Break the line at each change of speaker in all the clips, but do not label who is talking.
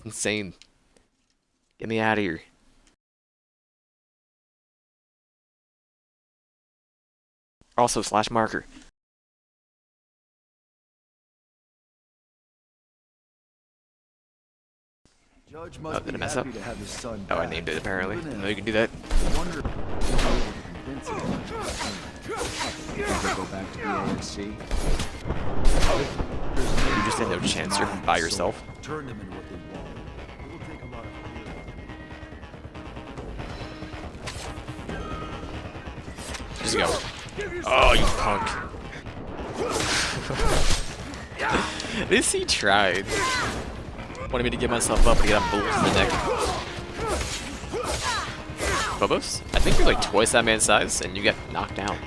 Insane. Get me out of here. Also, slash marker.
Judge
Oh,
must
did I
be
mess up?
happy to have his son
Oh, I
back.
named it apparently.
Even
No, you can do that.
I wonder if he'll be able to convince him to go back to the ASC.
You just had no chance. You're by yourself.
Turn them into what they want. It will take a lot of
Just go. Oh, you punk. At least he tried. Wanted me to get myself up and get a bullet in the neck. Bobos? I think you're like twice that man's size and you get knocked down.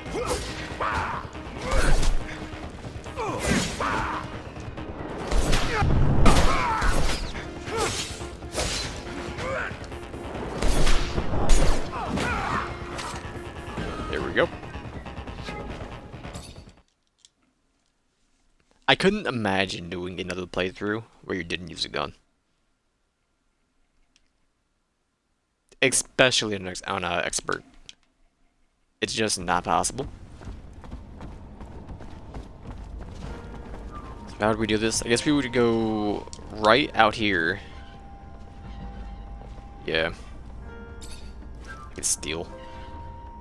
There we go. I couldn't imagine doing another playthrough where you didn't use a gun. Especially on an expert. It's just not possible. So how would we do this? I guess we would go right out here. Yeah. I can steal.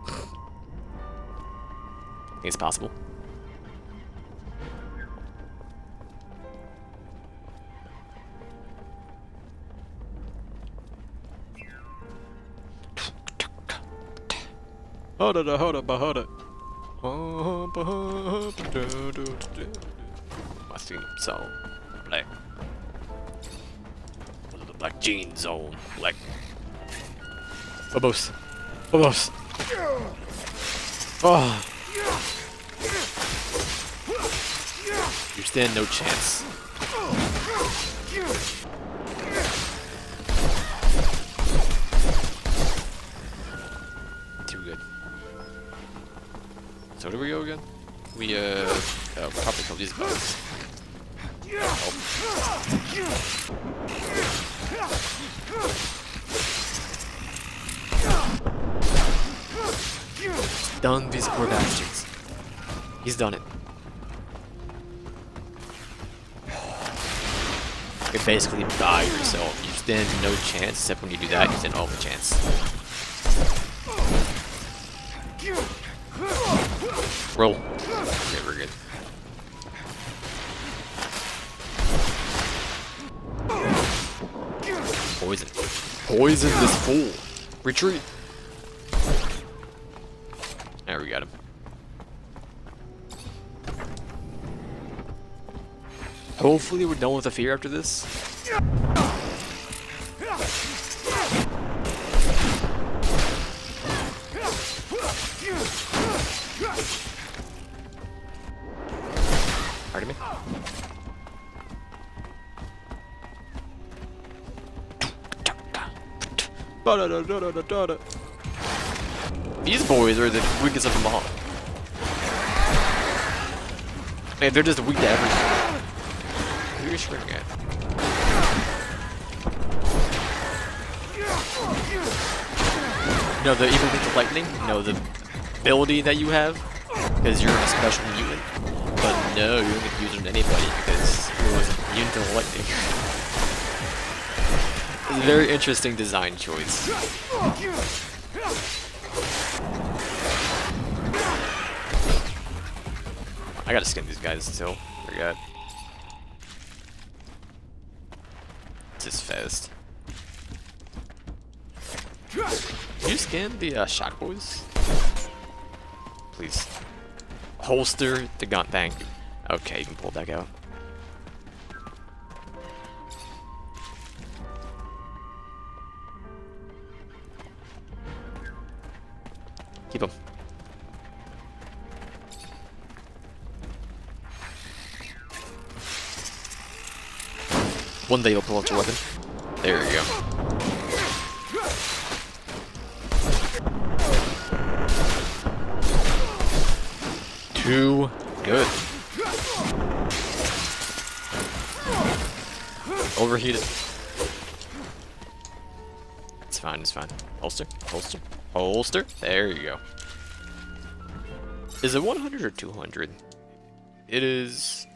I think it's possible. Hold it. My theme song. Black. The black jeans zone. Black. Bobos. Oh. You stand no chance. Too good. So where do we go again? We probably kill these bugs. Oh. Done these poor bastards. He's done it. You're basically by yourself. You stand no chance, except when you do that, you stand all the chance. Roll. Okay, we're good. Poison. Poison this fool. Retreat. There, we got him. Hopefully we're done with the fear after this. Pardon me? These boys are the weakest of them all. Man, they're just weak to everything. Who are you shooting at? No, the even with the lightning? No, the ability that you have, because you're a special mutant. But no, you don't get to use it on anybody because you're immune to the lightning. It's a very interesting design choice. I gotta skin these guys still. Forgot. This is fast. Can you scan the shot boys? Please. Holster the gun. Thank you. Okay, you can pull it back out. Keep him. One day you'll pull out your weapon. There you go. Too good. Overheated. It's fine, it's fine. Holster, holster, holster. There you go. Is it 100 or 200? It is...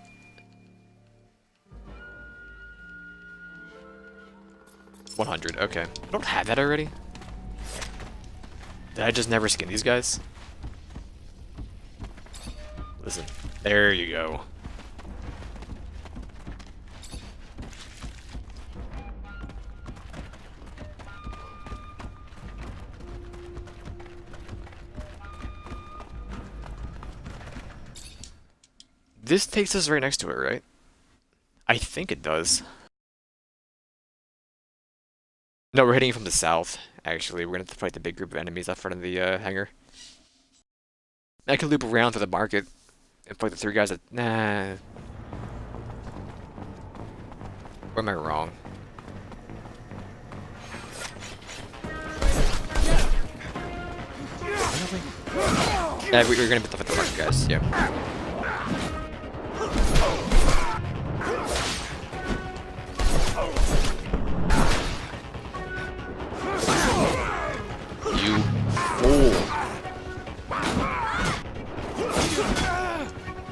100, okay. I don't have that already? Did I just never skin these guys? Listen, there you go. This takes us right next to it, right? I think it does. No, we're hitting from the south, actually. We're gonna have to fight the big group of enemies out front of the hangar. I could loop around to the market and fight the 3 guys that... Nah. Or am I wrong? Yeah, we're gonna fight the market guys, yeah. You fool.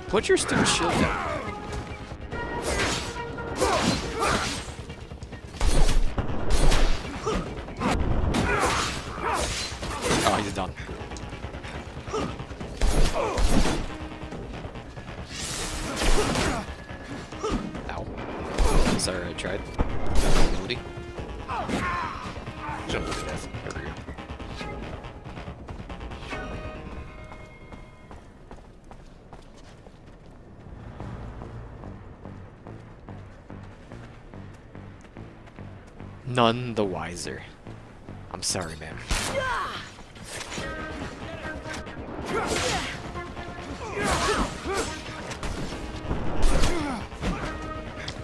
Put your stupid shield down. Oh, he's done. Ow. Sorry, I tried. Ability. Jump to death. There we go. None the wiser. I'm sorry, man.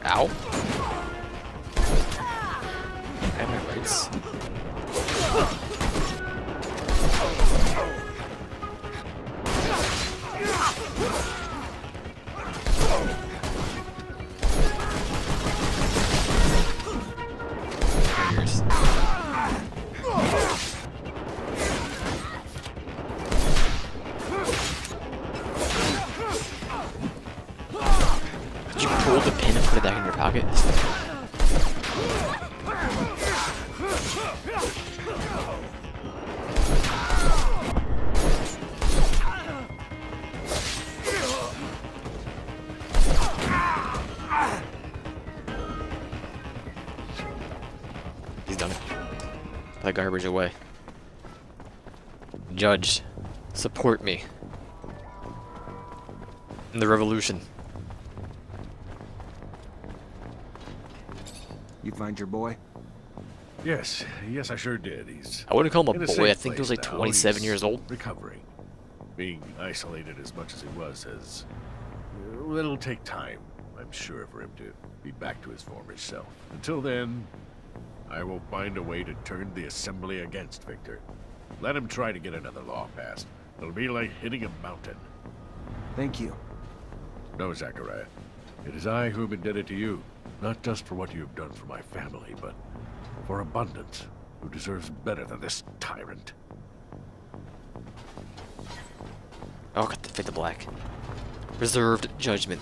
Ow. I have my rights. Did you pull the pin and put it back in your pocket? He's done it. Put that garbage away. Judge, support me in the revolution.
You find your boy?
Yes, I sure did. He's
I wouldn't call him
in
a
a
boy.
safe
I think he was like
place now.
27
He's
years old.
recovering. Being isolated as much as he was has... well, it'll take time, I'm sure, for him to be back to his former self. Until then, I will find a way to turn the Assembly against Victor. Let him try to get another law passed. It'll be like hitting a mountain.
Thank you.
No, Zachariah. It is I who am indebted to you. Not just for what you have done for my family, but for Abundance, who deserves better than this tyrant.
Oh, got to fit the black. Reserved judgment.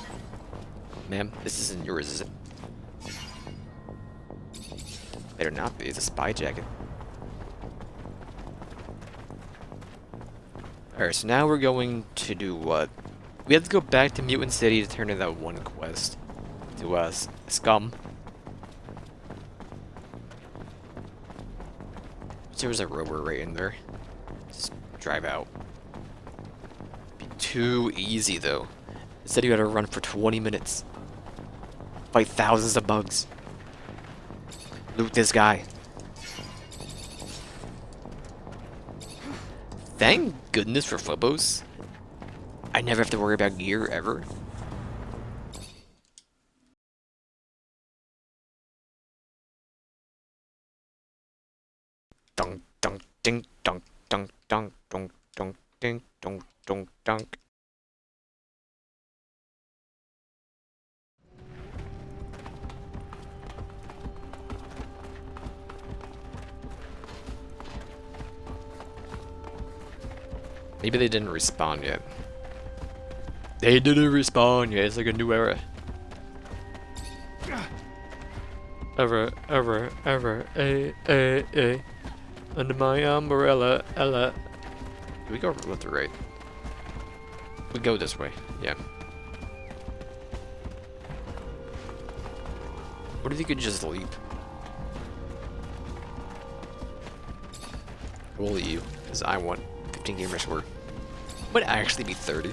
Ma'am, this isn't yours, is it? Better not be. It's a spy jacket. Alright, so now we're going to do what? We have to go back to Mutant City to turn in that one quest. To, Scum. There was a rover right in there. Just drive out. Be too easy, though. It said you had to run for 20 minutes. Fight thousands of bugs. Loot this guy. Thank goodness for Phobos. I never have to worry about gear ever. Dunk, dunk, ding, dunk, dunk, dunk, dunk, dunk, ding, dunk, dunk, dunk. Maybe they didn't respawn yet. They didn't respawn yet. It's like a new era. Ever, under my umbrella, Ella. Do we go left or right? We go this way, yeah. What if you could just leap? We'll let you, because I want 15 gamer score. Might actually be 30.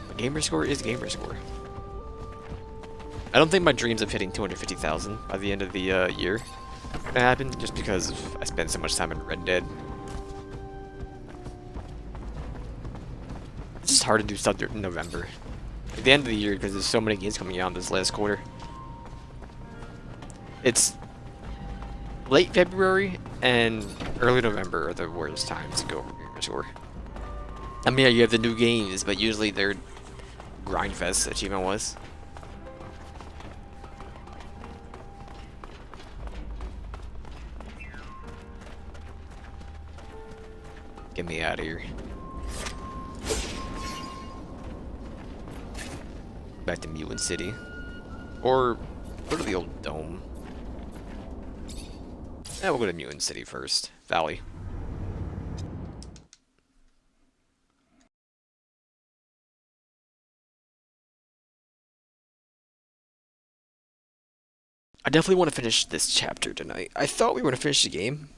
But gamer score is gamer score. I don't think my dreams of hitting 250,000 by the end of the year gonna happen, just because I spent so much time in Red Dead. It's just hard to do stuff in November. At the end of the year, because there's so many games coming out this last quarter. It's late February and early November are the worst times to go over gamer score. I mean, yeah, you have the new games, but usually they're grindfest achievement was. Get me out of here. Back to Mutant City. Or go to the old dome. Yeah, we'll go to Mutant City first. Valley. I definitely want to finish this chapter tonight. I thought we were going to finish the game,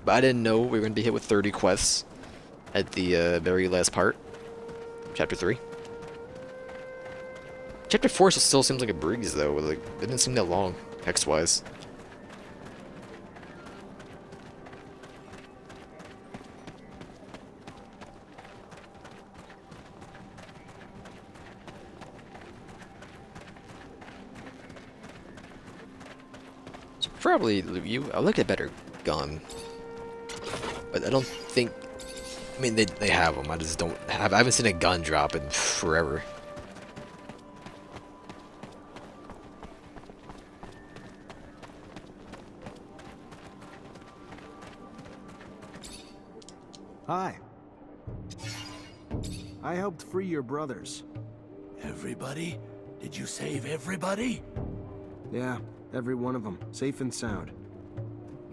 but I didn't know we were going to be hit with 30 quests at the very last part. Chapter 3. Chapter 4 still seems like a breeze, though. Like, it didn't seem that long, text-wise. Probably loot you. I like a better gun, but I don't think. I mean, they have them. I just don't have. I haven't seen a gun drop in forever.
Hi. I helped free your brothers.
Everybody? Did you save everybody?
Yeah, every one of them, safe and sound.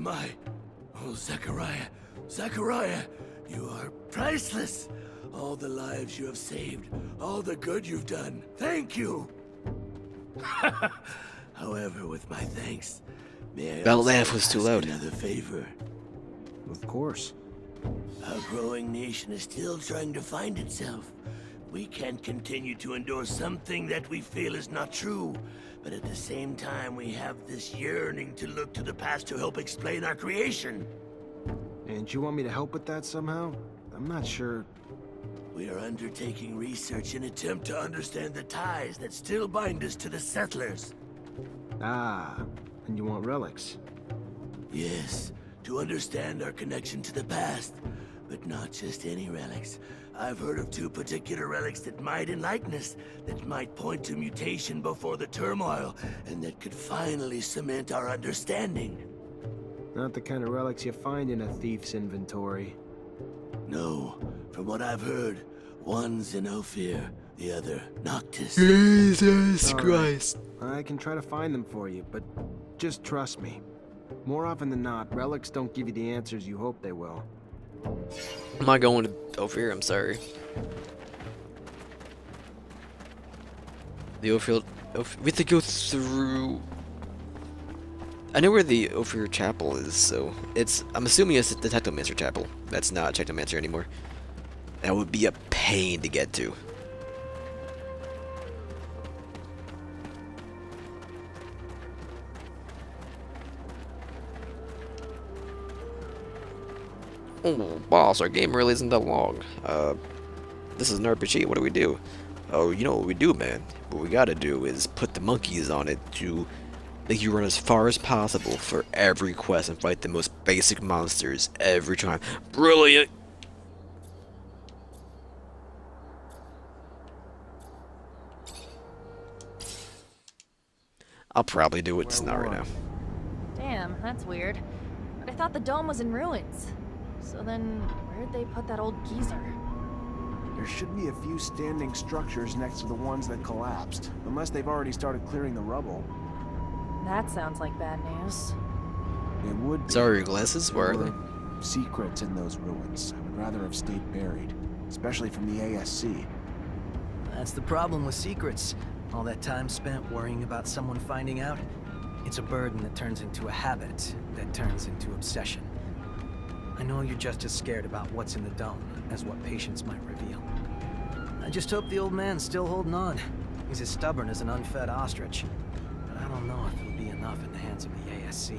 Oh, Zachariah, you are priceless. All the lives you have saved, all the good you've done, thank you. However, with my thanks, may I
That
also
laugh was too
ask
loud.
another favor?
Of course.
Our growing nation is still trying to find itself. We can't continue to endure something that we feel is not true, but at the same time we have this yearning to look to the past to help explain our creation.
And you want me to help with that somehow? I'm not sure.
We are undertaking research in attempt to understand the ties that still bind us to the settlers.
Ah, and you want relics?
Yes, to understand our connection to the past, but not just any relics. I've heard of 2 particular relics that might enlighten us, that might point to mutation before the turmoil, and that could finally cement our understanding.
Not the kind of relics you find in a thief's inventory.
No, from what I've heard, one's in Ophir, the other Noctis.
Jesus
All right.
Christ.
I can try to find them for you, but just trust me. More often than not, relics don't give you the answers you hope they will.
I'm not going to Ophir, I'm sorry. The Ophir, we have to go through. I know where the Ophir Chapel is, so I'm assuming it's the Technomancer Chapel. That's not Technomancer anymore. That would be a pain to get to. Oh, boss, our game really isn't that long. This is an RPG, what do we do? Oh, you know what we do, man? What we gotta do is put the monkeys on it to make you run as far as possible for every quest and fight the most basic monsters every time. Brilliant! I'll probably do it, just not right now.
Damn, that's weird. But I thought the dome was in ruins. So then, where Where'd they put that old geezer?
There should be a few standing structures next to the ones that collapsed, unless they've already started clearing the rubble.
That sounds like bad news.
It would be.
Sorry, your glasses? Where are they?
Secrets in those ruins. I would rather have stayed buried, especially from the ASC.
That's the problem with secrets. All that time spent worrying about someone finding out. It's a burden that turns into a habit, that turns into obsession. I know you're just as scared about what's in the dome as what patience might reveal. I just hope the old man's still holding on. He's as stubborn as an unfed ostrich. But I don't know if it'll be enough in the hands of the ASC.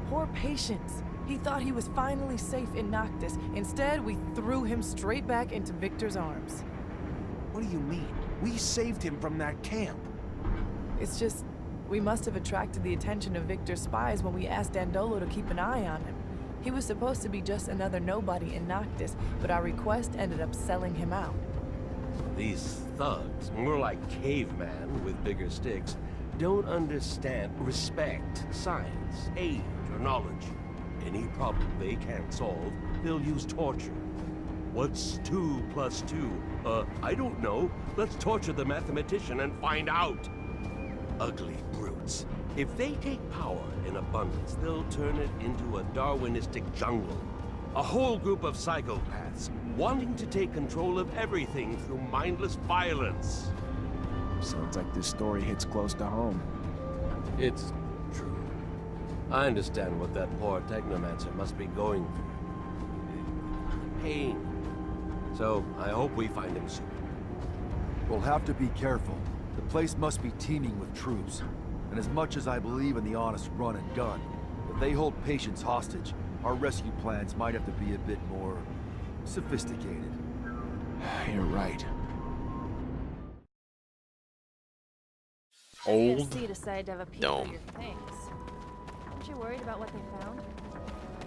Poor Patience. He thought he was finally safe in Noctis. Instead, we threw him straight back into Victor's arms.
What do you mean? We saved him from that camp.
It's just, we must have attracted the attention of Victor's spies when we asked Dandolo to keep an eye on him. He was supposed to be just another nobody in Noctis, but our request ended up selling him out.
These thugs, more like cavemen with bigger sticks, don't understand respect, science, age, or knowledge. Any problem they can't solve, they'll use torture. What's 2 plus 2? I don't know. Let's torture the mathematician and find out. Ugly brutes. If they take power in abundance, they'll turn it into a Darwinistic jungle. A whole group of psychopaths, wanting to take control of everything through mindless violence.
Sounds like this story hits close to home.
It's true. I understand what that poor Technomancer must be going through. Pain. So, I hope we find him soon.
We'll have to be careful. The place must be teeming with troops. And as much as I believe in the honest run and gun, if they hold Patience hostage, our rescue plans might have to be a bit more sophisticated.
You're right.
Old
ASC decided to have a peek
dome.
at your things. Aren't you worried about what they found?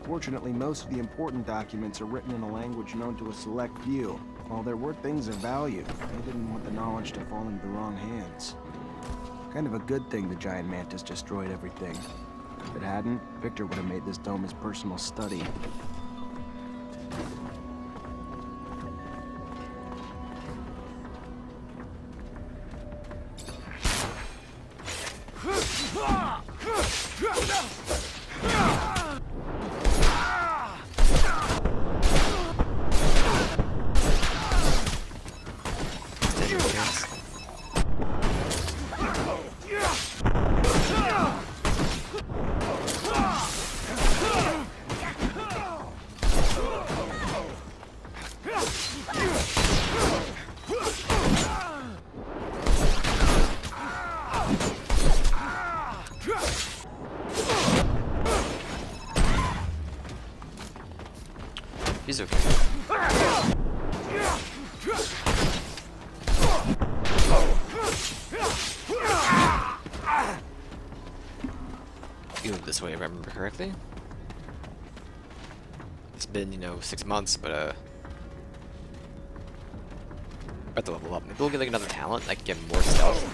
Fortunately, most of the important documents are written in a language known to a select few. While there were things of value, they didn't want the knowledge to fall into the wrong hands. Kind of a good thing the giant mantis destroyed everything. If it hadn't, Victor would have made this dome his personal study.
He's okay. You went this way if I remember correctly. It's been, 6 months, but I have to level up. Maybe we'll get like another talent, like get more stealth.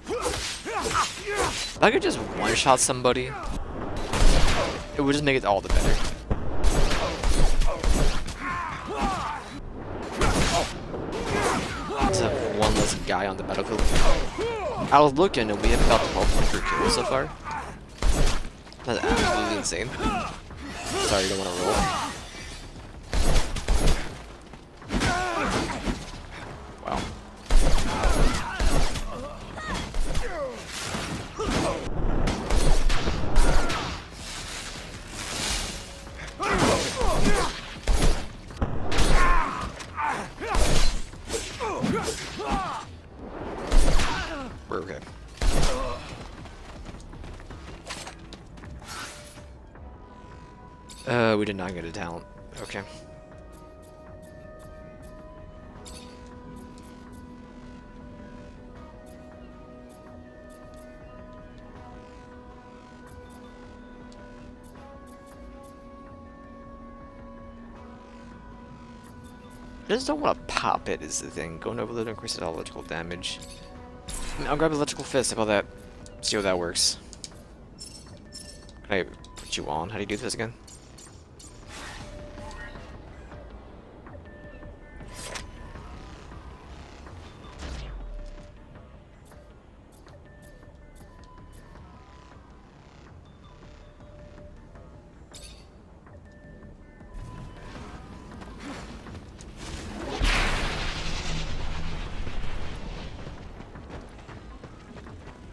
If I could just one-shot somebody, it would just make it all the better. Let's have one less guy on the battlefield. I was looking and we have about 1,200 kills so far. That's absolutely insane. Sorry, you don't want to roll. Wow. We're okay. We did not get a talent. Okay. I just don't want to pop it is the thing. Going over the increases all electrical damage. I mean, I'll grab electrical fist, like all that. See how that works. Can I put you on? How do you do this again?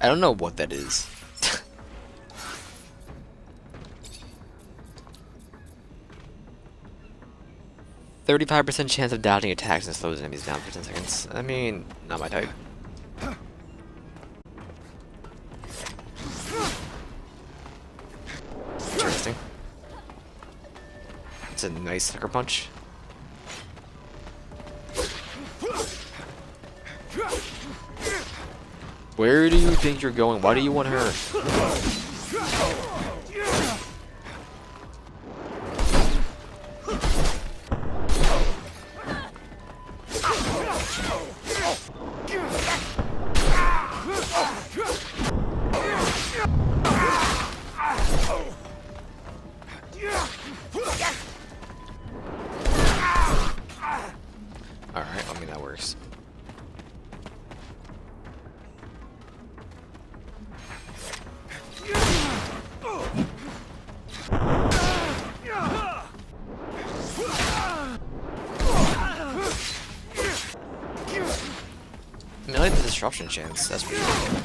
I don't know what that is. 35% chance of dodging attacks and slows enemies down for 10 seconds. I mean, not my type. Interesting. It's a nice sucker punch. Where do you think you're going? Why do you want her? Alright, I mean that works. I mean, I like the disruption chance, that's for sure.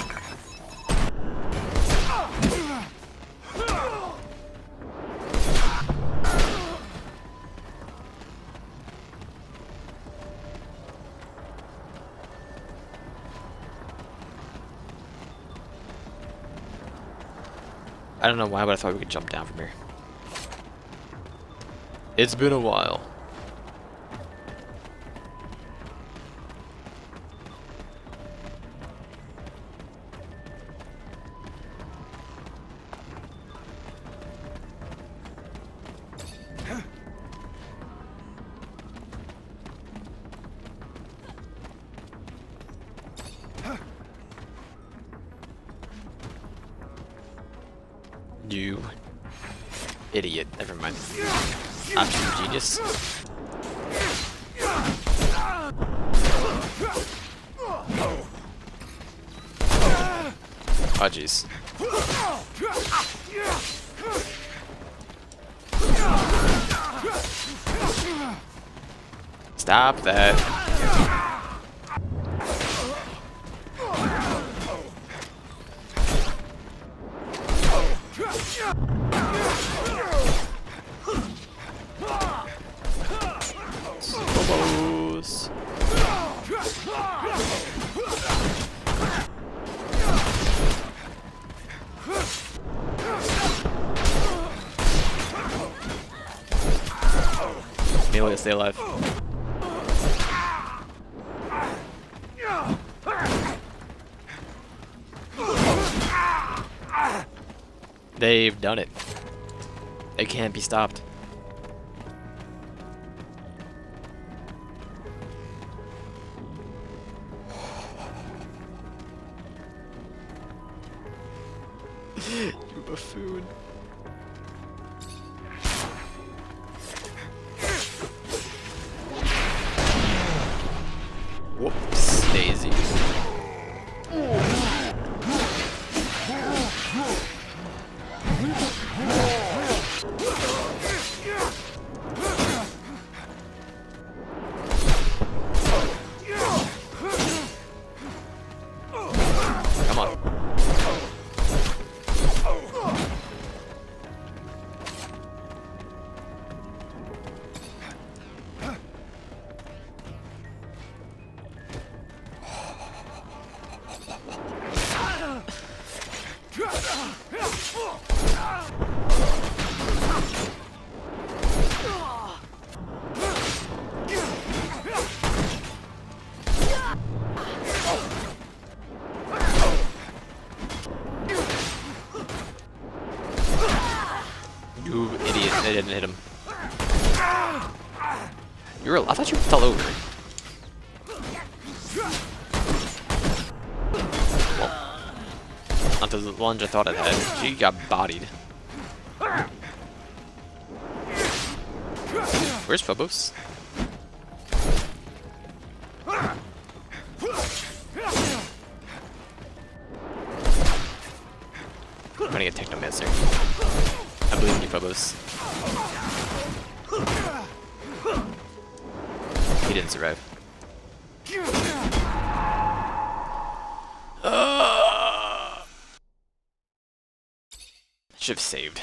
I don't know why, but I thought we could jump down from here. It's been a while. You idiot. Never mind. Absolute genius. Oh jeez. Stop that. Almost. Melee, stay alive. They've done it. They can't be stopped. You buffoon. Whoops, Daisy. Come on. You idiot, they didn't hit him. I thought you fell over. Well, not the lunge I thought it had. She got bodied. Where's Phobos? I'm gonna get Technomancer. I believe in you, Phobos. He didn't survive. I Should have saved.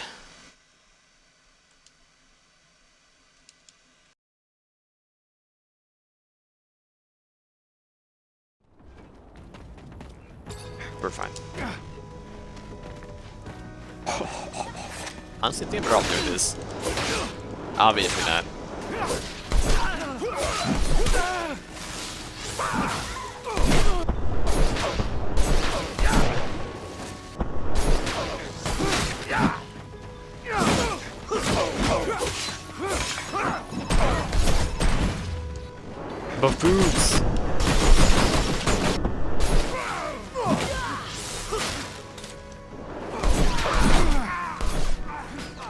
We're fine. Honestly, I think we're all doing this. Obviously not. Buffoons!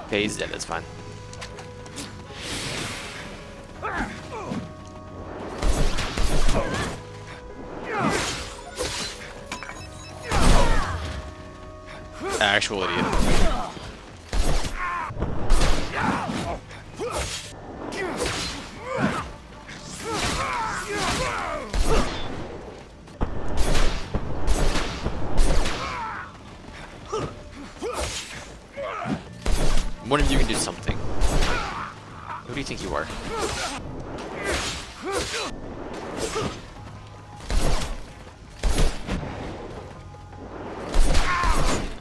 Okay, he's dead, that's fine. Actual idiot. One of you can do something. Who do you think you are?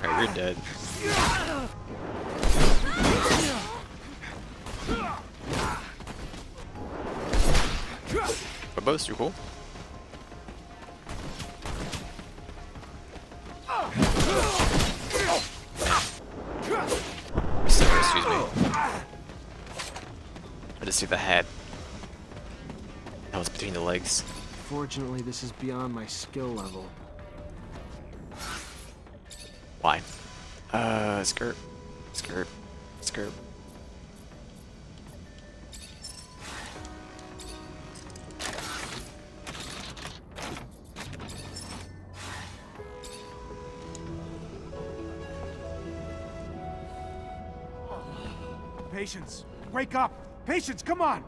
Alright, you're dead. But both, you're cool. Excuse me. I just see the head. That was between the legs.
Fortunately, this is beyond my skill level.
Why? Skirt. Skirt. Skirt.
Patience! Wake up! Patience, come on!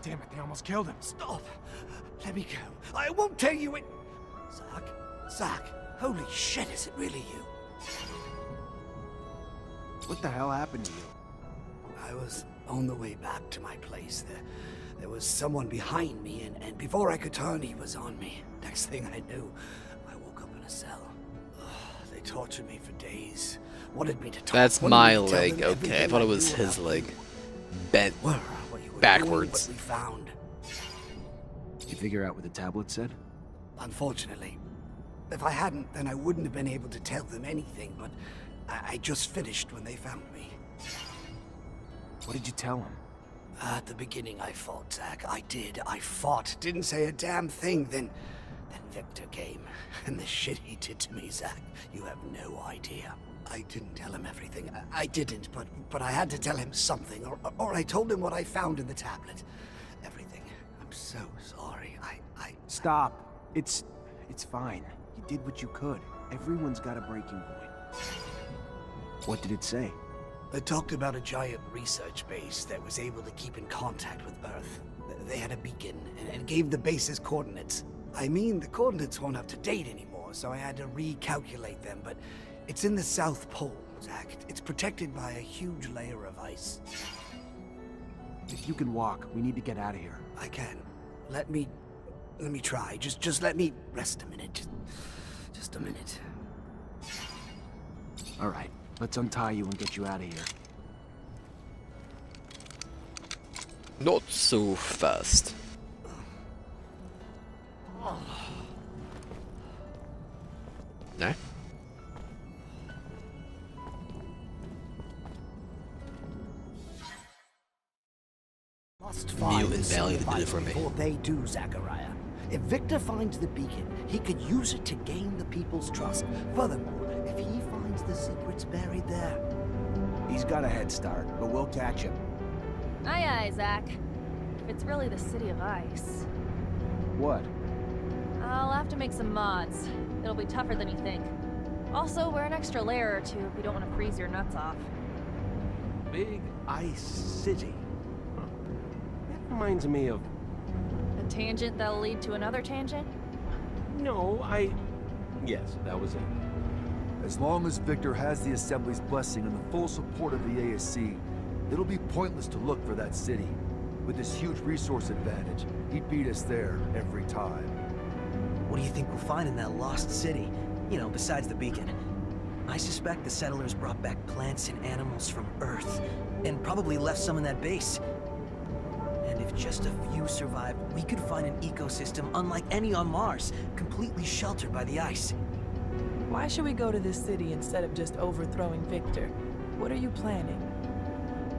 Damn it, they almost killed him.
Stop! Let me go. I won't tell you it. Zach? Zach? Holy shit, is it really you?
What the hell happened to you?
I was on the way back to my place. There was someone behind me, and before I could turn, he was on me. Next thing I knew, I woke up in a cell. They tortured me for days. Wanted me to talk.
That's
wanted
my
me to tell
leg,
them
okay. I
everything
thought it
I
was
knew
his
about
leg.
you.
Bent
What you were
backwards.
doing, what we found.
Did you figure out what the tablet said?
Unfortunately. If I hadn't, then I wouldn't have been able to tell them anything, but I just finished when they found me.
What did you tell him?
At the beginning, I fought, Zach. I did. I fought. Didn't say a damn thing. Then Victor came. And the shit he did to me, Zach, you have no idea. I didn't tell him everything. I didn't, but I had to tell him something. Or I told him what I found in the tablet. Everything. I'm so sorry.
Stop. It's fine. You did what you could. Everyone's got a breaking point. What did it say?
It talked about a giant research base that was able to keep in contact with Earth. They had a beacon and gave the base's coordinates. I mean, the coordinates weren't up to date anymore, so I had to recalculate them, but it's in the South Pole, Zach. It's protected by a huge layer of ice.
If you can walk, we need to get out of here.
I can. Let me try. Just let me rest a minute. Just a minute.
All right, let's untie you and get you out of here.
Not so fast. No?
Must find
Kneel and
the
valley the
Sci-fi
deliver me.
before they do, Zachariah. If Victor finds the beacon, he could use it to gain the people's trust. Furthermore, if he finds the secrets buried there,
He's got a head start, but we'll catch him.
Aye, aye, Zach. If it's really the City of Ice,
What?
I'll have to make some mods. It'll be tougher than you think. Also, wear an extra layer or two if you don't want to freeze your nuts off.
Big Ice City. Huh. That reminds me of...
A tangent that'll lead to another tangent?
No, Yes, that was it.
As long as Victor has the Assembly's blessing and the full support of the ASC, it'll be pointless to look for that city. With this huge resource advantage, he'd beat us there every time.
What do you think we'll find in that lost city? You know, besides the beacon. I suspect the settlers brought back plants and animals from Earth, and probably left some in that base. And if just a few survived, we could find an ecosystem unlike any on Mars, completely sheltered by the ice.
Why should we go to this city instead of just overthrowing Victor? What are you planning?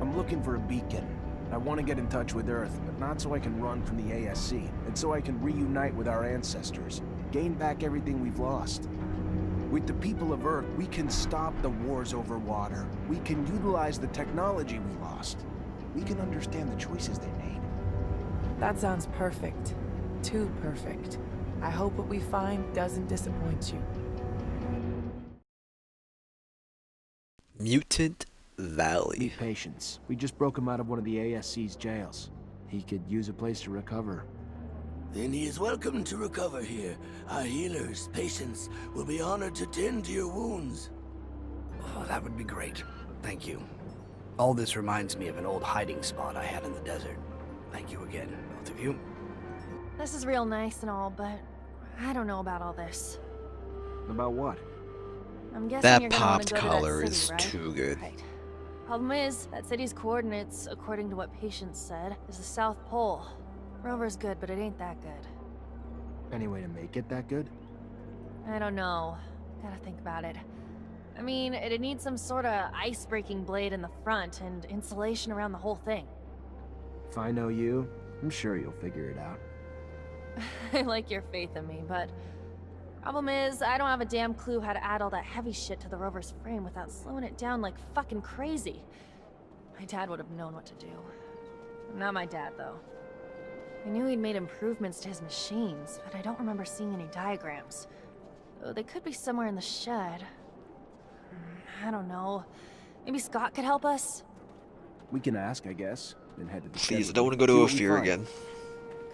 I'm looking for a beacon. I want to get in touch with Earth, but not so I can run from the ASC, and so I can reunite with our ancestors, gain back everything we've lost. With the people of Earth, we can stop the wars over water. We can utilize the technology we lost. We can understand the choices they made.
That sounds perfect. Too perfect. I hope what we find doesn't disappoint you.
Mutant
Be
Valley.
patient. We just broke him out of one of the ASC's jails. He could use a place to recover.
Then he is welcome to recover here. Our healers, patients, will be honored to tend to your wounds.
Oh, that would be great. Thank you. All this reminds me of an old hiding spot I had in the desert. Thank you again, both of you.
This is real nice and all, but I don't know about all this.
About what?
I'm guessing
That
you're gonna wanna
popped
go to that
color
city,
is
right?
too good.
Right. Problem is, that city's coordinates, according to what Patience said, is the South Pole. Rover's good, but it ain't that good.
Any way to make it that good?
I don't know. Gotta think about it. I mean, it'd need some sorta ice-breaking blade in the front and insulation around the whole thing.
If I know you, I'm sure you'll figure it out.
I like your faith in me, but problem is, I don't have a damn clue how to add all that heavy shit to the rover's frame without slowing it down like fucking crazy. My dad would have known what to do. Not my dad, though. I knew he'd made improvements to his machines, but I don't remember seeing any diagrams. Though they could be somewhere in the shed. I don't know. Maybe Scott could help us?
We can ask, I guess. Then head to the
Please,
shed.
I don't want to go
See
to
what we
Ophir
find.
again.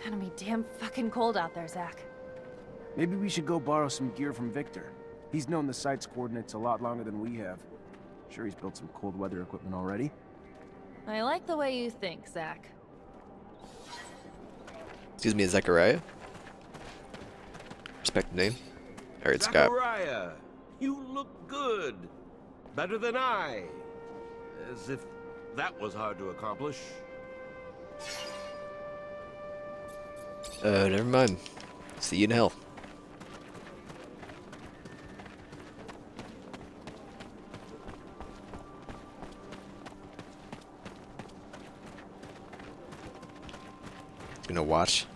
Gonna be damn fucking cold out there, Zach.
Maybe we should go borrow some gear from Victor. He's known the site's coordinates a lot longer than we have. Sure, he's built some cold weather equipment already.
I like the way you think, Zach.
Excuse me, Zechariah? Respect the name. Alright, Scott.
Zachariah, you look good. Better than I. As if that was hard to accomplish.
Never mind. See you in hell. Gonna watch.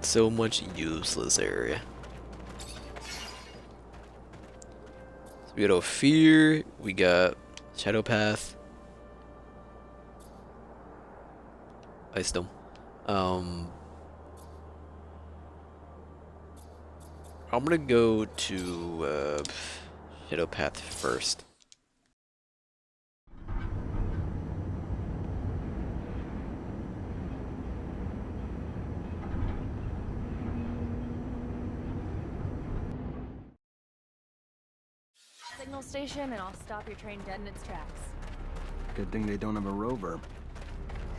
So much useless area. So we got Ophir, we got Shadow Path, Ice Dome. I'm gonna go to Shadow Path first.
Signal station, and I'll stop your train dead in its tracks.
Good thing they don't have a rover.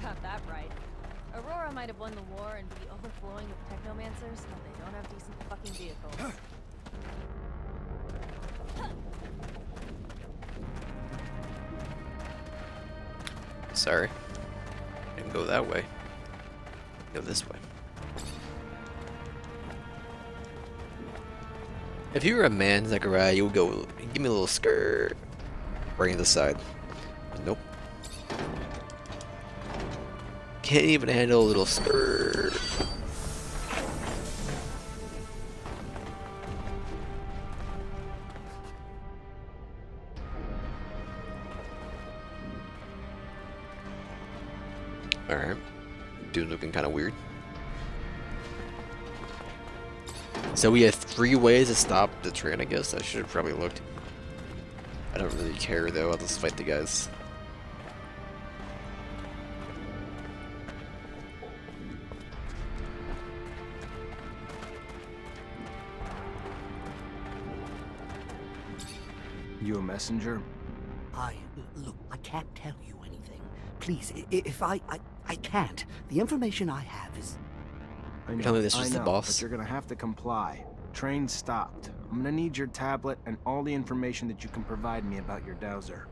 Got that right. Aurora might have won the war and be overflowing with Technomancers, but they don't have decent fucking vehicles.
Sorry. Didn't go that way. Go this way. If you were a man, Zechariah, you would go, give me a little skirt. Bring it to the side. Nope. Can't even handle a little skirt. Alright. Dude's looking kind of weird. So we have 3 ways to stop the train, I guess. I should have probably looked. I don't really care though, I'll just fight the guys.
You a messenger?
Look, I can't tell you anything. Please, if I can't. The information I have is...
I
You tell me this was the
know,
boss?
but you're gonna have to comply. Train stopped. I'm gonna need your tablet and all the information that you can provide me about your dowser.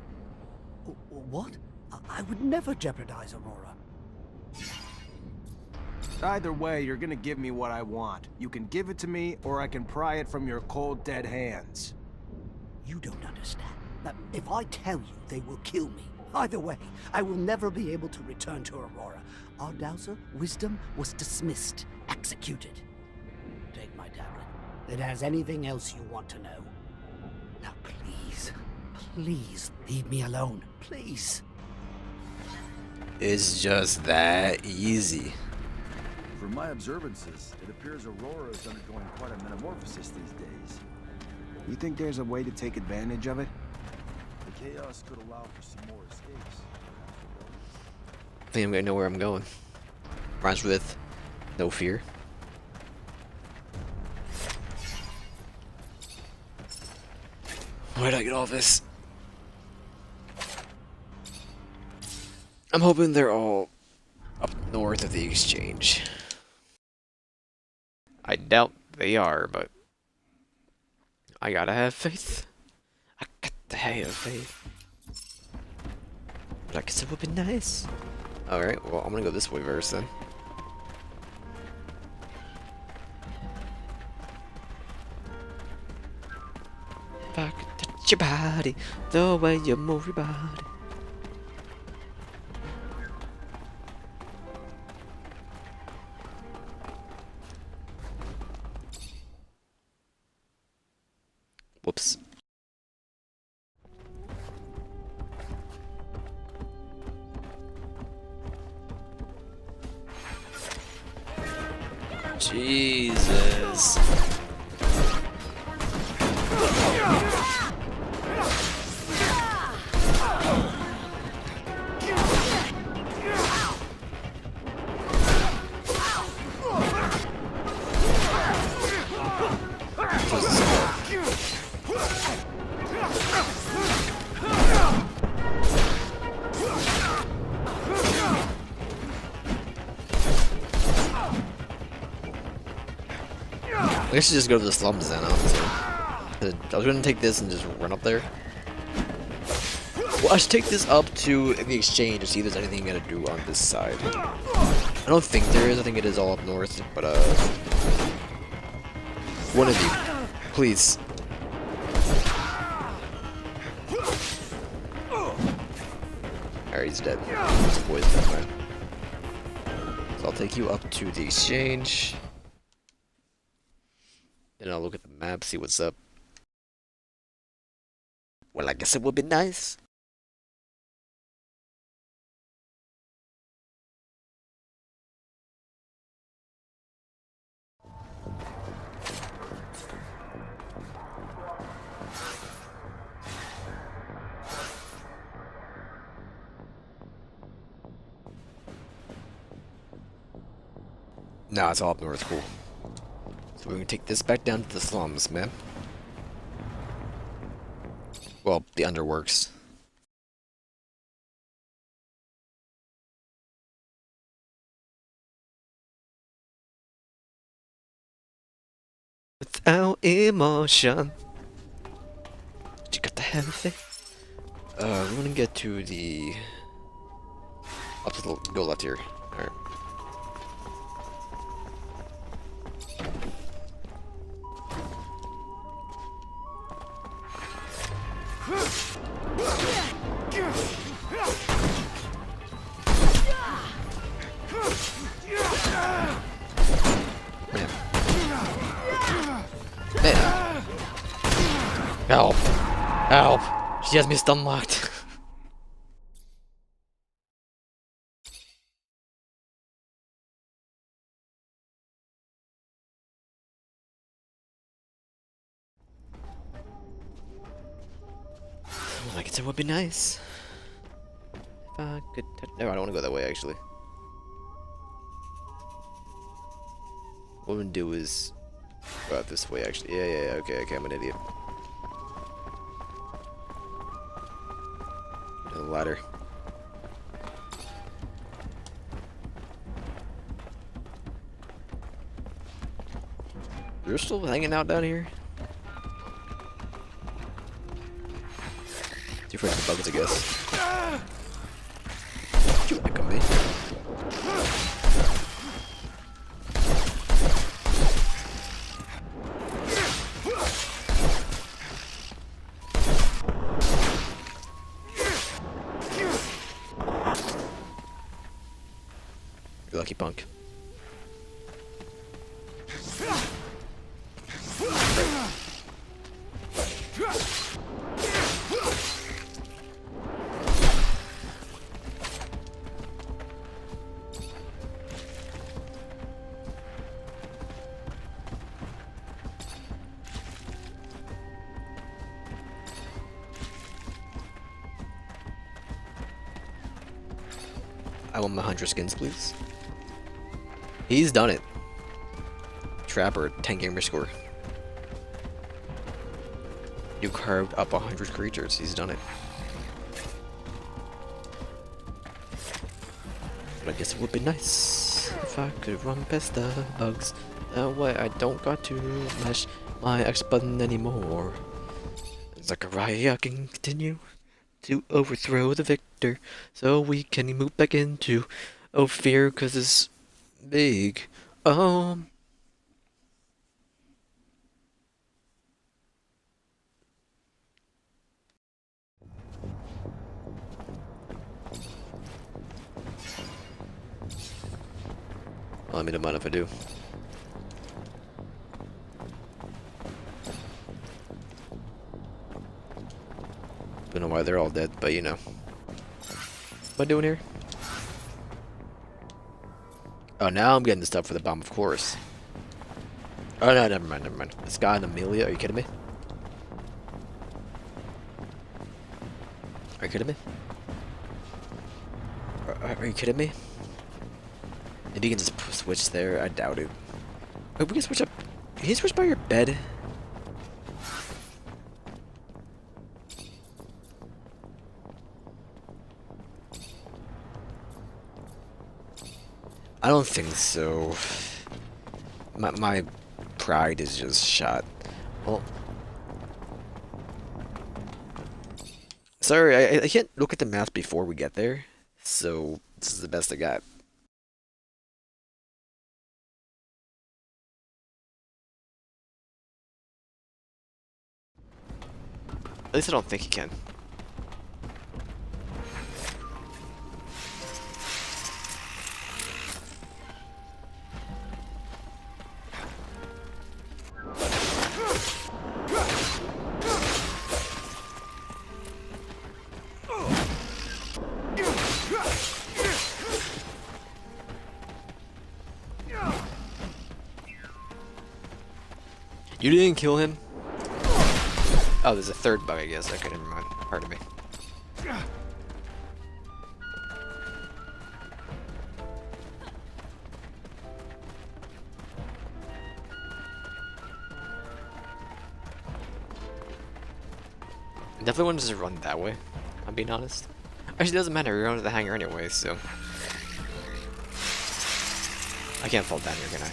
What? I would never jeopardize Aurora.
Either way, you're gonna give me what I want. You can give it to me, or I can pry it from your cold, dead hands.
You don't understand. If I tell you, they will kill me. Either way, I will never be able to return to Aurora. Our dowser, Wisdom, was dismissed, executed. Take my tablet. It has anything else you want to know. Now please, please leave me alone. Please.
It's just that easy.
From my observances, it appears Aurora is undergoing quite a metamorphosis these days.
You think there's a way to take advantage of it?
The chaos could allow for some more escapes.
I think I'm gonna know where I'm going. Rhymes with no fear. Where did I get all this? I'm hoping they're all up north of the exchange. I doubt they are, but I gotta have faith. I got to have faith. But I guess it would be nice. Alright, well, I'm gonna go this way first then. If I could touch your body, the way you move your body. Whoops. Jesus. I guess you just go to the slums then, honestly. I was gonna take this and just run up there. Well, I should take this up to the exchange to see if there's anything I'm gonna do on this side. I don't think there is, I think it is all up north, but one of you, please. Alright, he's dead. He's a poison, man. So I'll take you up to the exchange. Then I'll look at the map, see what's up. Well, I guess it would be nice. Nah, it's all up north, cool. So we're gonna take this back down to the slums, man. Well, the underworks. Without emotion. But you got to have faith. We're gonna get to the... Up to the... Go left here. Alright. Man. Man. Help. Help. She has me stun locked. guess it would be nice if I could. No, I don't want to go that way actually. What I'm gonna do is go out this way actually. Yeah, okay, I'm an idiot. The ladder. You're still hanging out down here? Too afraid of the bugs, I guess. Shoot back on me. You lucky punk. I want my 100 skins, please. He's done it. Trapper, 10 gamer score. You carved up 100 creatures. He's done it. But I guess it would be nice if I could run past the bugs. That way I don't got to mash my X button anymore. Zachariah can continue to overthrow the victor, so we can move back into fear, cause it's big. Well, I mean, don't mind if I do. Don't know why they're all dead, but you know. What am I doing here? Oh, now I'm getting the stuff for the bomb, of course. Oh, no, never mind. Scott and Amelia, are you kidding me? Are you kidding me? Are you kidding me? Maybe you can just switch there. I doubt it. Wait, we can switch up. Can you switch by your bed? I don't think so. My pride is just shot. Well, sorry, I can't look at the map before we get there, so this is the best I got. At least I don't think he can. You didn't kill him? Oh, there's a third bug, I guess. Okay, never mind. Pardon me. I definitely wanted to just run that way, I'm being honest. Actually, it doesn't matter. We're going to the hangar anyway, so. I can't fall down here, can I?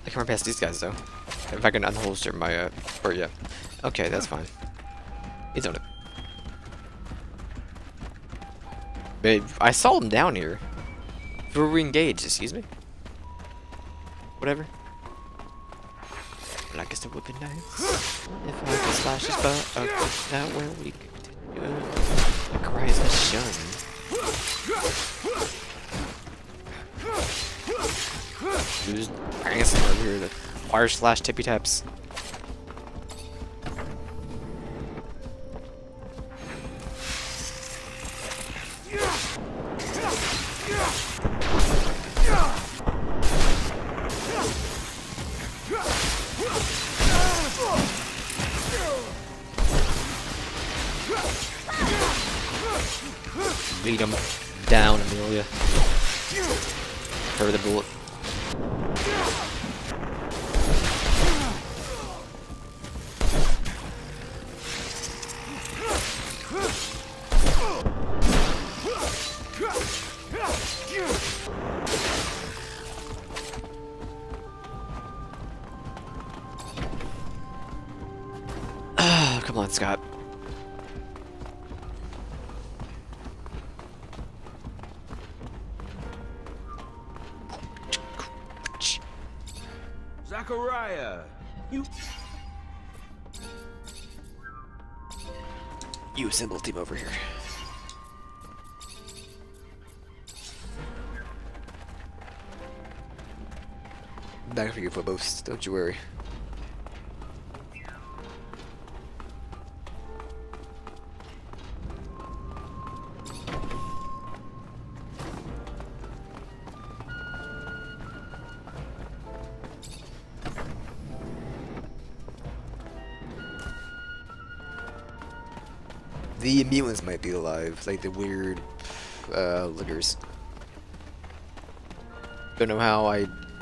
I can run past these guys though. If I can unholster my or yeah. Okay, that's fine. He's on it. Babe, I saw him down here. If we were engaged, excuse me. Whatever. But I guess it would be nice if I could slash his butt. Okay, that way we could continue. The cries are shun. Wire slash tippy taps. Beat him down, Amelia. Cover the bullet. Come on, Scott.
Zachariah, you...
You assemble team over here. Back for you for both, don't you worry. The mutants might be alive, like the weird litters. Don't know how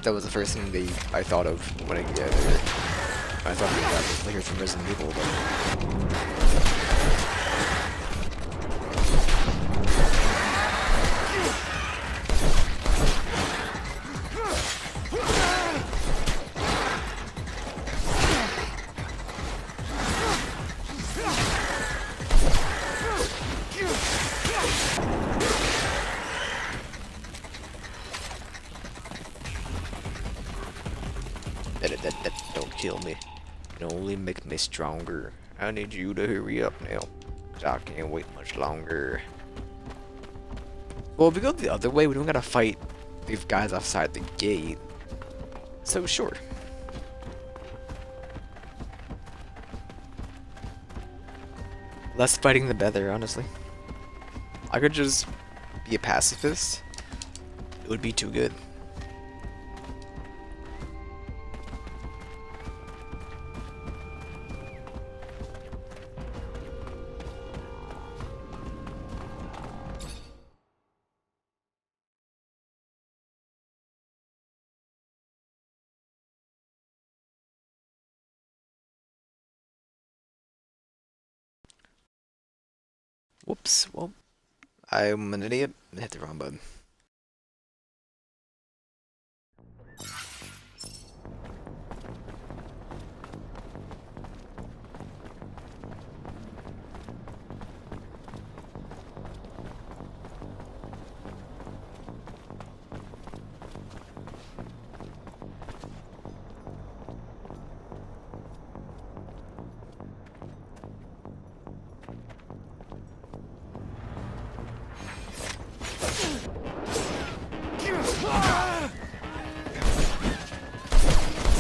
that was the first thing I thought of when I got there. I thought we got the litters from Resident Evil, but that don't kill me. It only makes me stronger. I need you to hurry up now, 'cause I can't wait much longer. Well, if we go the other way, we don't gotta fight these guys outside the gate. So sure. Less fighting the better, honestly. I could just be a pacifist. It would be too good. Whoops, well, I'm an idiot and hit the wrong button.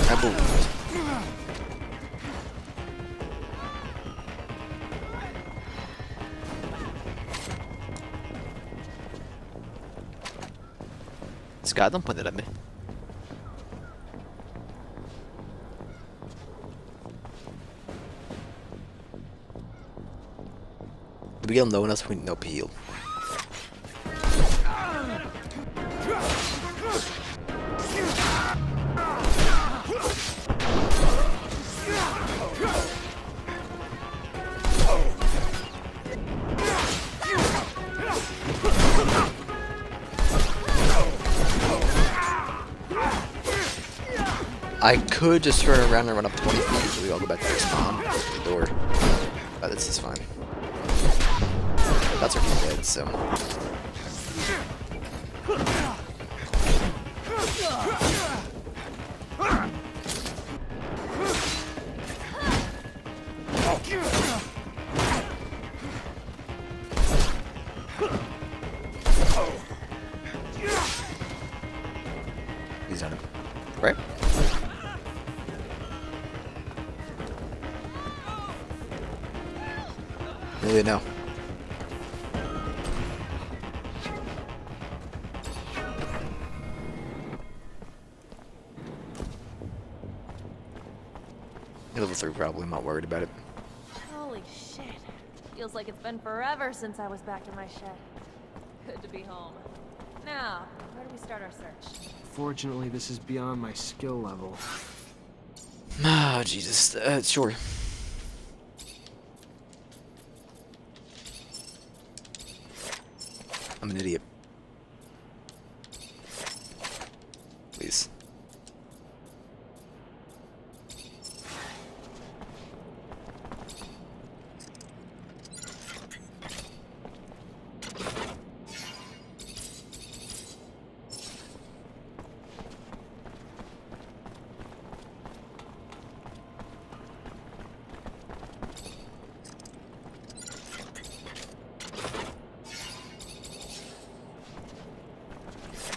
I believed. Scott, don't point it at me. We get low enough, we no heal. I could just turn around and run up 20 feet so we all go back to the spawn the door. But this is fine. That's already dead, so. He's done it. Right? Amelia, no. Level 3 probably, I'm not worried about it.
Holy shit. Feels like it's been forever since I was back in my shed. Good to be home. Now, where do we start our search?
Fortunately, this is beyond my skill level.
Ah, Jesus. Sure. I'm an idiot. Please.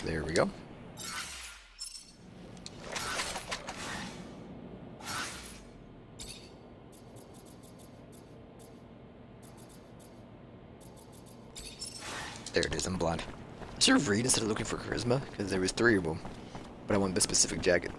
There we go. There it is, I'm blind. I should have read instead of looking for charisma, because there was 3 of them. But I want this specific jacket.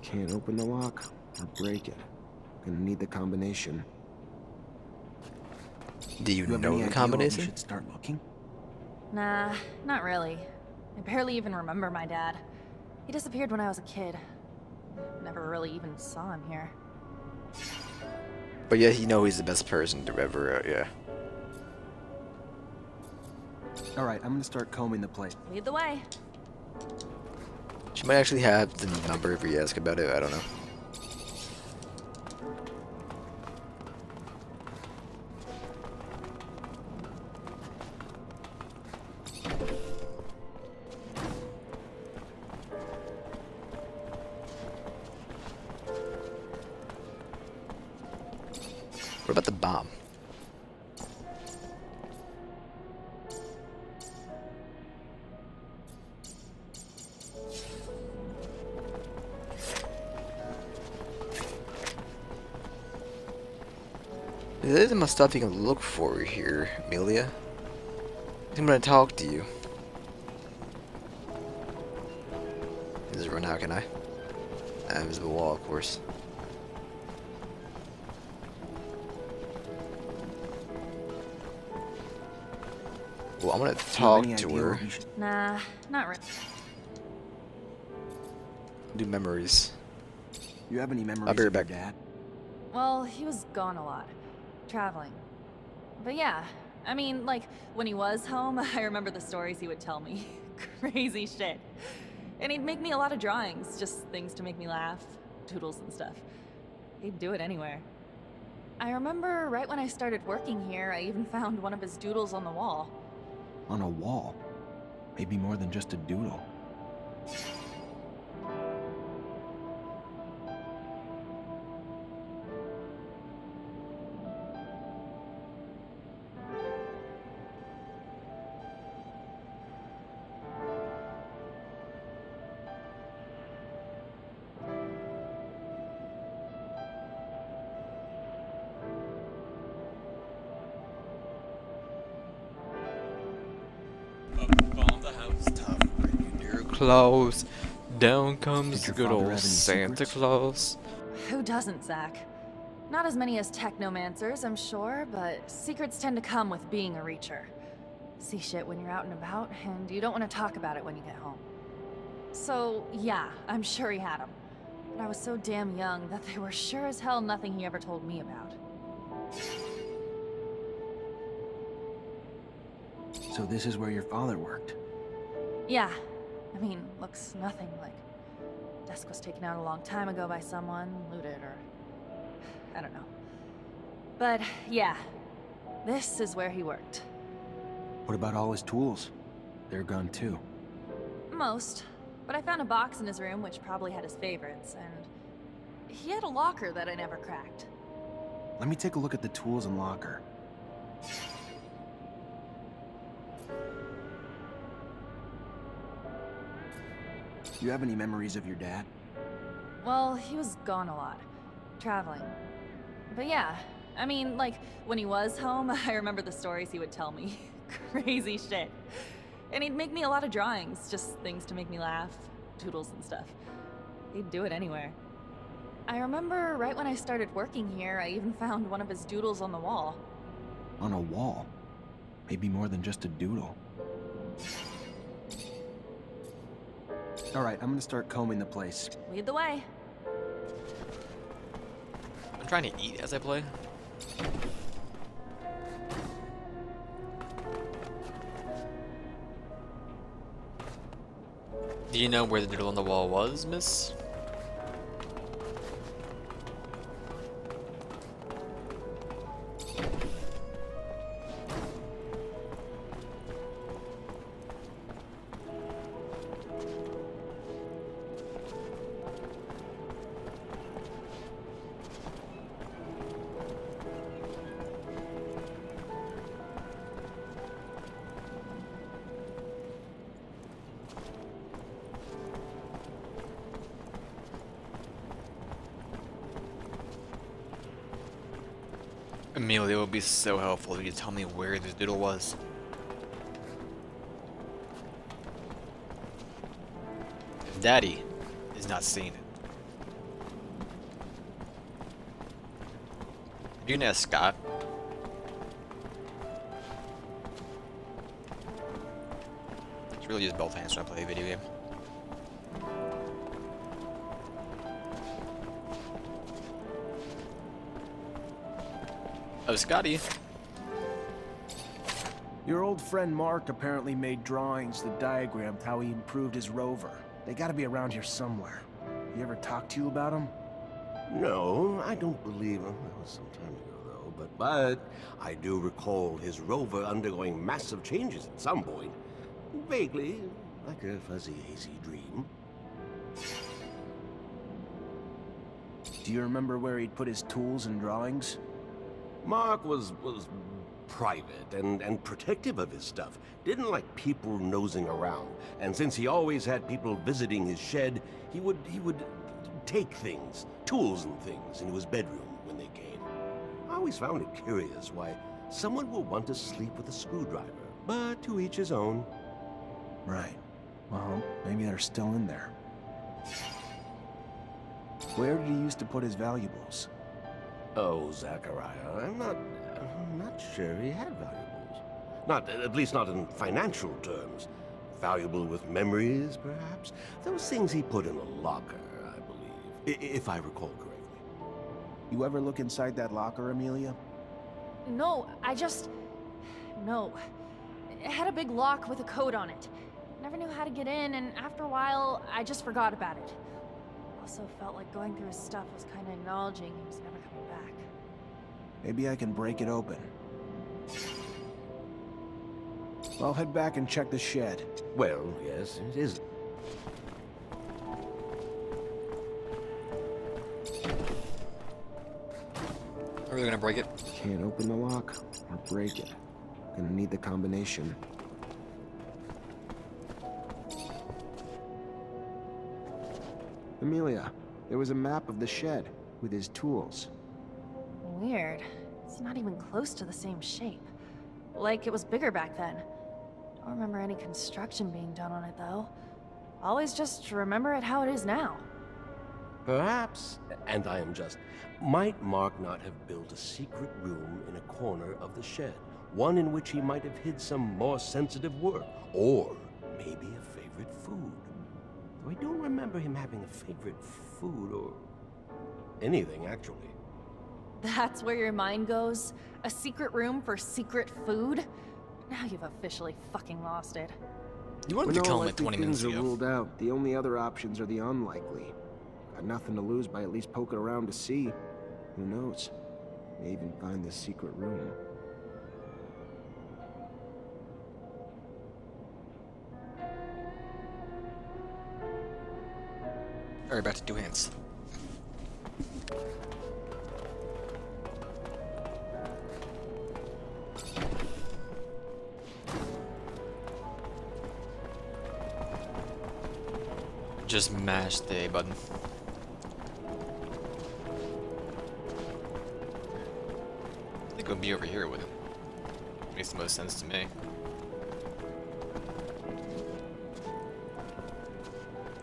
Can't open the lock or break it. Gonna need the combination.
Do you
have
know
any
the
idea
combination?
where we should start looking?
Nah, not really. I barely even remember my dad. He disappeared when I was a kid. Never really even saw him here.
But yeah, you know he's the best person to ever, yeah.
Alright, I'm gonna start combing the place.
Lead the way.
She might actually have the number if we ask about it, I don't know. What about the bomb? There isn't much stuff you can look for here, Amelia. I'm gonna talk to you. Just run out, can I? Invisible wall, of course. Well, I'm gonna talk to her.
Nah, not really.
Do memories.
You have any memories
I'll be right
of your
back.
dad?
Well, he was gone a lot. Traveling. But yeah, I mean, like, when he was home, I remember the stories he would tell me. Crazy shit. And he'd make me a lot of drawings, just things to make me laugh, doodles and stuff. He'd do it anywhere. I remember right when I started working here, I even found one of his doodles on the wall.
On a wall? Maybe more than just a doodle.
Claus. Down comes
Did your
good
father
old
have any
Santa
secrets?
Claus.
Who doesn't, Zach? Not as many as Technomancers, I'm sure, but secrets tend to come with being a Reacher. See shit when you're out and about, and you don't want to talk about it when you get home. So, yeah, I'm sure he had them. But I was so damn young that they were sure as hell nothing he ever told me about.
So this is where your father worked?
Yeah. I mean, looks nothing like... Desk was taken out a long time ago by someone, looted, or... I don't know. But, yeah. This is where he worked.
What about all his tools? They're gone too.
Most. But I found a box in his room which probably had his favorites, and... he had a locker that I never cracked.
Let me take a look at the tools and locker. Do you have any memories of your dad?
Well, he was gone a lot. Traveling. But yeah, I mean, like, when he was home, I remember the stories he would tell me. Crazy shit. And he'd make me a lot of drawings, just things to make me laugh, doodles and stuff. He'd do it anywhere. I remember right when I started working here, I even found one of his doodles on the wall.
On a wall? Maybe more than just a doodle. Alright, I'm gonna start combing the place.
Lead the way.
I'm trying to eat as I play. Do you know where the doodle on the wall was, miss? Amelia would be so helpful if you tell me where this doodle was. Daddy is not seeing it. You can ask Scott. It's really just both hands when I play a video game. Oh, Scotty.
Your old friend Mark apparently made drawings that diagrammed how he improved his rover. They gotta be around here somewhere. He ever talked to you about them?
No, I don't believe him. That was some time ago, though. But I do recall his rover undergoing massive changes at some point. Vaguely, like a fuzzy, hazy dream.
Do you remember where he'd put his tools and drawings?
Mark was private and protective of his stuff. Didn't like people nosing around. And since he always had people visiting his shed, he would take things, tools and things, into his bedroom when they came. I always found it curious why someone would want to sleep with a screwdriver, but to each his own.
Right. Well, maybe they're still in there. Where did he used to put his valuables?
Oh, Zachariah, I'm not sure he had valuables. At least not in financial terms. Valuable with memories, perhaps? Those things he put in a locker, I believe, if I recall correctly.
You ever look inside that locker, Amelia?
No, No. It had a big lock with a code on it. Never knew how to get in, and after a while, I just forgot about it. Also felt like going through his stuff was kind of acknowledging he was never coming back.
Maybe I can break it open. I'll head back and check the shed.
Well, yes, it is.
Are we gonna break it?
Can't open the lock or break it. Gonna need the combination. Amelia, there was a map of the shed with his tools.
Weird. It's not even close to the same shape. Like it was bigger back then. Don't remember any construction being done on it, though. Always just remember it how it is now.
Perhaps, and I am just, might Mark not have built a secret room in a corner of the shed? One in which he might have hid some more sensitive work, or maybe a favorite food. Though I don't remember him having a favorite food or anything, actually.
That's where your mind goes? A secret room for secret food? Now you've officially fucking lost it.
You wanted
When
to kill
all
him like
likely
20 minutes
things are
ago.
ruled out, the only other options are the unlikely. Got nothing to lose by at least poking around to see. Who knows? May even find this secret room.
Alright, back to 2 hands. Just mash the A button. I think it would be over here, wouldn't it? Makes the most sense to me.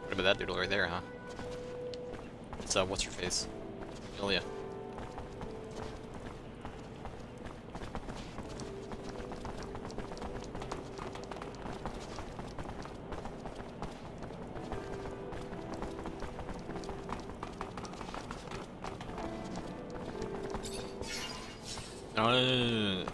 What about that doodle right there, huh? It's what's your face? Julia. No.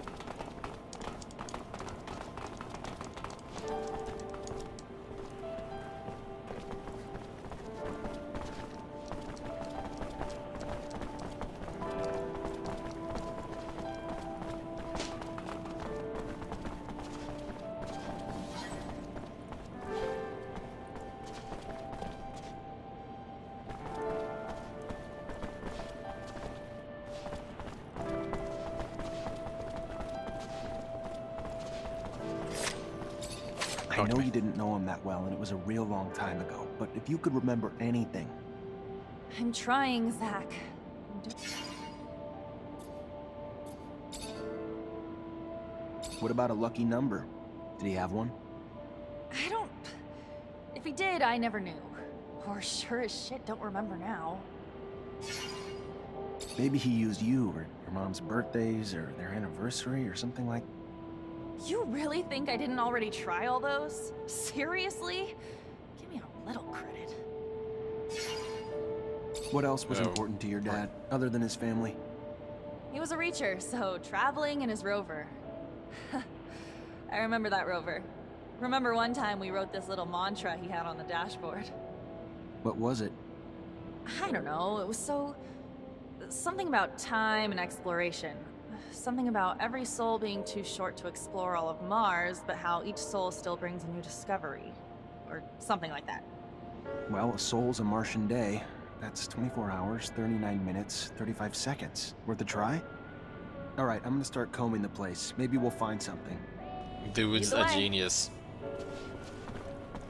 I know you didn't know him that well, and it was a real long time ago, but if you could remember anything.
I'm trying, Zach.
What about a lucky number? Did he have one?
I don't... If he did, I never knew. Or sure as shit don't remember now.
Maybe he used you, or your mom's birthdays, or their anniversary, or something like...
You really think I didn't already try all those? Seriously? Give me a little credit.
What else was important to your dad, other than his family?
He was a reacher, so traveling in his rover. I remember that rover. Remember one time we wrote this little mantra he had on the dashboard.
What was it?
I don't know, it was so... something about time and exploration. Something about every soul being too short to explore all of Mars, but how each soul still brings a new discovery. Or something like that.
Well, a soul's a Martian day. That's 24 hours, 39 minutes, 35 seconds. Worth a try? Alright, I'm gonna start combing the place. Maybe we'll find something.
Dude's a genius.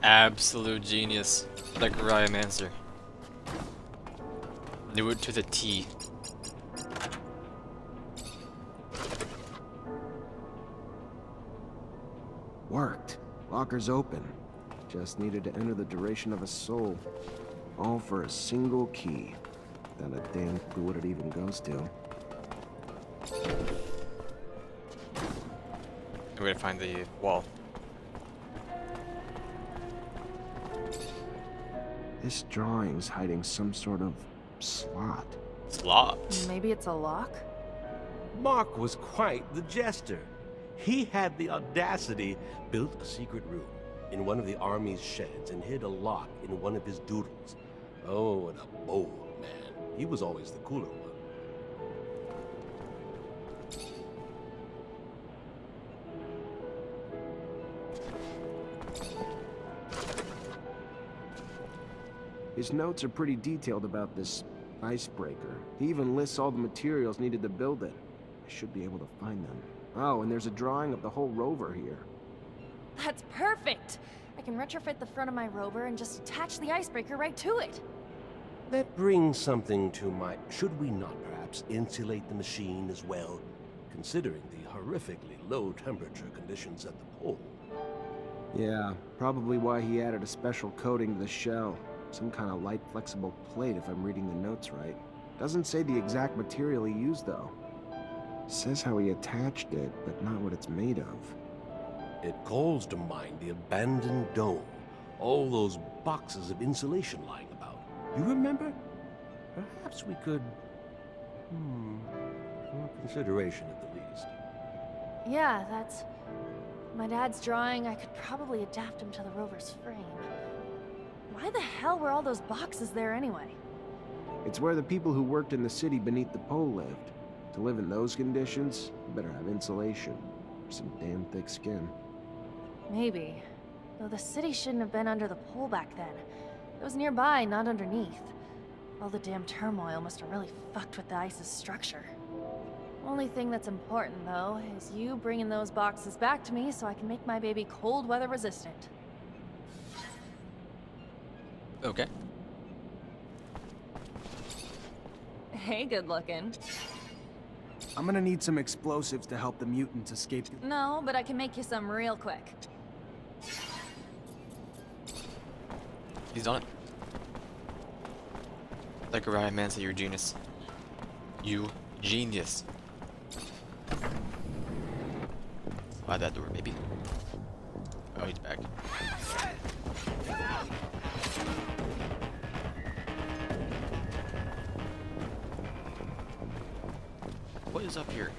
Absolute genius. The Technomancer. Knew it to the T.
Worked. Locker's open. Just needed to enter the duration of a soul. All for a single key. Not a damn clue what it even goes to.
I'm gonna find the wall.
This drawing's hiding some sort of slot.
Slot?
Maybe it's a lock?
Mark was quite the jester. He had the audacity, built a secret room in one of the army's sheds and hid a lock in one of his doodles. Oh, and a bold man. He was always the cooler one.
His notes are pretty detailed about this icebreaker. He even lists all the materials needed to build it. I should be able to find them. Oh, and there's a drawing of the whole rover here.
That's perfect! I can retrofit the front of my rover and just attach the icebreaker right to it.
That brings something to mind. Should we not perhaps insulate the machine as well, considering the horrifically low temperature conditions at the pole?
Yeah, probably why he added a special coating to the shell. Some kind of light flexible plate if I'm reading the notes right. Doesn't say the exact material he used though. Says how he attached it, but not what it's made of.
It calls to mind the abandoned dome. All those boxes of insulation lying about. You remember? Perhaps we could... more consideration at the least.
Yeah, that's... my dad's drawing. I could probably adapt him to the rover's frame. Why the hell were all those boxes there anyway?
It's where the people who worked in the city beneath the pole lived. To live in those conditions, you better have insulation. Or some damn thick skin.
Maybe. Though the city shouldn't have been under the pole back then. It was nearby, not underneath. All the damn turmoil must have really fucked with the ice's structure. Only thing that's important, though, is you bringing those boxes back to me so I can make my baby cold weather resistant.
Okay.
Hey, good looking.
I'm gonna need some explosives to help the mutants escape.
No, but I can make you some real quick.
He's done it. Like a right man said, you're a genius. You genius. Why that door, maybe? Oh, he's back. What is up here?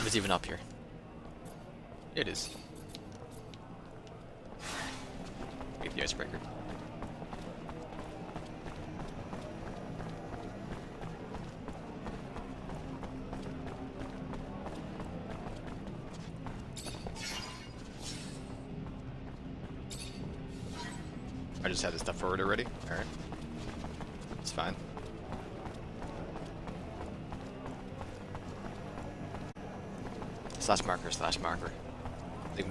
What's even up here? It is. Maybe the icebreaker. I just had this stuff forward already. Alright. It's fine. Slash marker, slash marker. Big